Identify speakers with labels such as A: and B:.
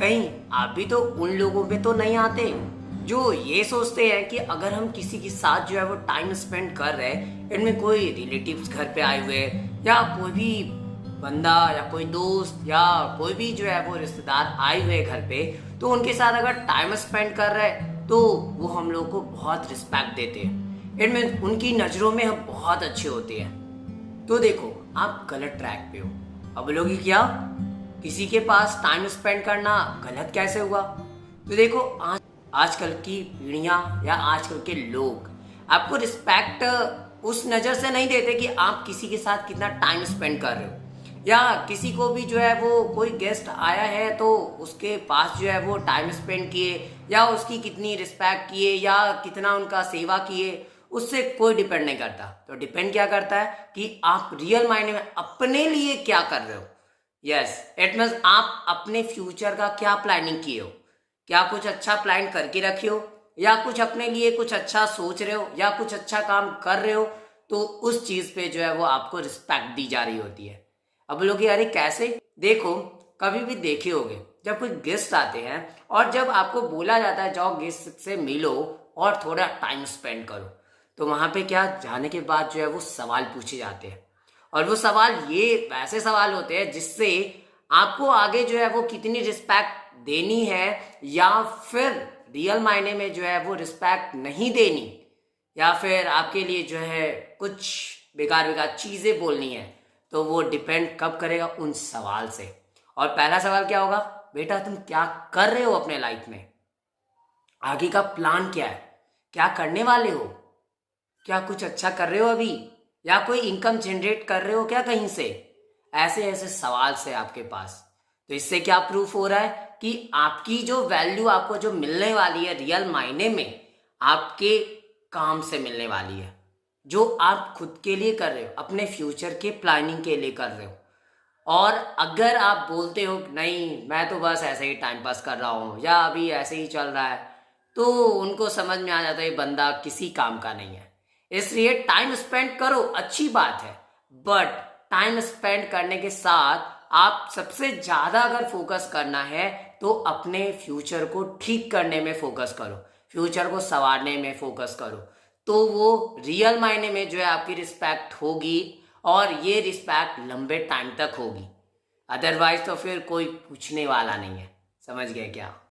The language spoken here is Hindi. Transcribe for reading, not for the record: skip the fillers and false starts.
A: कहीं आप भी तो उन लोगों में तो नहीं आते जो ये सोचते हैं कि अगर हम किसी के साथ जो है वो टाइम स्पेंड कर रहे हैं, इनमें कोई रिलेटिव्स घर पे आए हुए हैं या कोई भी बंदा या कोई दोस्त या कोई भी जो है वो रिश्तेदार आए हुए हैं घर पे, तो उनके साथ अगर टाइम स्पेंड कर रहे हैं तो वो हम लोग को बहुत रिस्पेक्ट देते हैं। इनमें उनकी नज़रों में हम बहुत अच्छे होते हैं। तो देखो, आप गलत ट्रैक पे हो। अब बोलोगे क्या, किसी के पास टाइम स्पेंड करना गलत कैसे हुआ? तो देखो, आजकल की पीढ़ियां या आजकल के लोग आपको रिस्पेक्ट उस नज़र से नहीं देते कि आप किसी के साथ कितना टाइम स्पेंड कर रहे हो, या किसी को भी जो है वो कोई गेस्ट आया है तो उसके पास जो है वो टाइम स्पेंड किए या उसकी कितनी रिस्पेक्ट किए या कितना उनका सेवा किए, उससे कोई डिपेंड नहीं करता। तो डिपेंड क्या करता है कि आप रियल मायने में अपने लिए क्या कर रहे हो। यस, इट मीन्स आप अपने फ्यूचर का क्या प्लानिंग किए हो, क्या कुछ अच्छा प्लान करके रखे हो या कुछ अपने लिए कुछ अच्छा सोच रहे हो या कुछ अच्छा काम कर रहे हो, तो उस चीज़ पे जो है वो आपको रिस्पेक्ट दी जा रही होती है। अब लोग अरे कैसे? देखो, कभी भी देखे होगे जब कोई गेस्ट आते हैं और जब आपको बोला जाता है जाओ गेस्ट से मिलो और थोड़ा टाइम स्पेंड करो, तो वहां पे क्या जाने के बाद जो है वो सवाल पूछे जाते हैं। और वो सवाल ये वैसे सवाल होते हैं जिससे आपको आगे जो है वो कितनी रिस्पेक्ट देनी है या फिर रियल मायने में जो है वो रिस्पेक्ट नहीं देनी, या फिर आपके लिए जो है कुछ बेकार बेकार चीज़ें बोलनी है, तो वो डिपेंड कब करेगा उन सवाल से। और पहला सवाल क्या होगा, बेटा तुम क्या कर रहे हो अपने लाइफ में, आगे का प्लान क्या है, क्या करने वाले हो, क्या कुछ अच्छा कर रहे हो अभी, या कोई इनकम जनरेट कर रहे हो क्या कहीं से। ऐसे ऐसे सवाल से आपके पास, तो इससे क्या प्रूफ हो रहा है कि आपकी जो वैल्यू आपको जो मिलने वाली है रियल मायने में आपके काम से मिलने वाली है, जो आप खुद के लिए कर रहे हो, अपने फ्यूचर के प्लानिंग के लिए कर रहे हो। और अगर आप बोलते हो नहीं मैं तो बस ऐसे ही टाइम पास कर रहा हूँ या अभी ऐसे ही चल रहा है, तो उनको समझ में आ जाता है ये बंदा किसी काम का नहीं है। इसलिए टाइम स्पेंड करो, अच्छी बात है, बट टाइम स्पेंड करने के साथ आप सबसे ज़्यादा अगर फोकस करना है तो अपने फ्यूचर को ठीक करने में फोकस करो, फ्यूचर को संवारने में फोकस करो, तो वो रियल मायने में जो है आपकी रिस्पेक्ट होगी और ये रिस्पेक्ट लंबे टाइम तक होगी। अदरवाइज तो फिर कोई पूछने वाला नहीं है। समझ गए क्या?